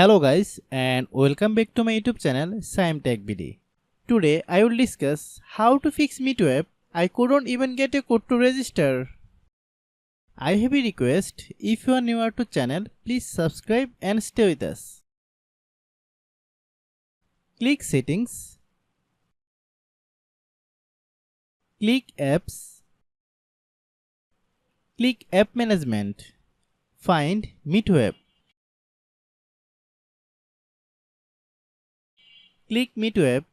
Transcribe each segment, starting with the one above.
Hello guys and welcome back to my YouTube channel Shaem Tech BD. Today I will discuss how to fix MEETO app. I couldn't even get a code to register. I have a request, if you are newer to channel, please subscribe and stay with us. Click Settings. Click Apps. Click App Management. Find MEETO app. Click MEETO app.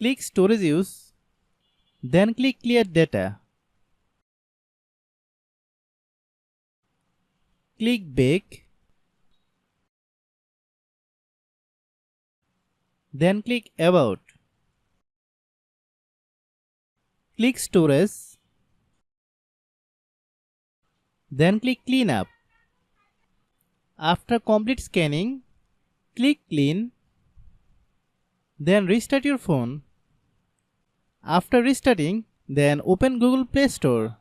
Click Storage Use. Then click Clear Data. Click Back. Then click About. Click Storage. Then click Clean Up. After complete scanning, click Clean. Then restart your phone. After restarting, then open Google Play Store.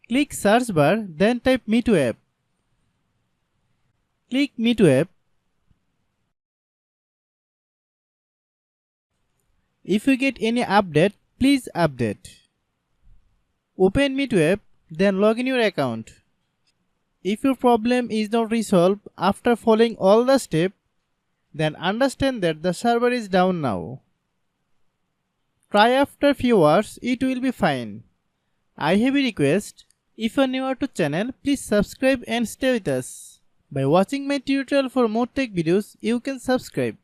Click Search bar, then type MEETO app. Click MEETO app. If you get any update, please update. Open MEETO app, then log in your account. If your problem is not resolved after following all the steps, then understand that the server is down now. Try after few hours, it will be fine. I have a request, if you are newer to channel, please subscribe and stay with us. By watching my tutorial for more tech videos, you can subscribe.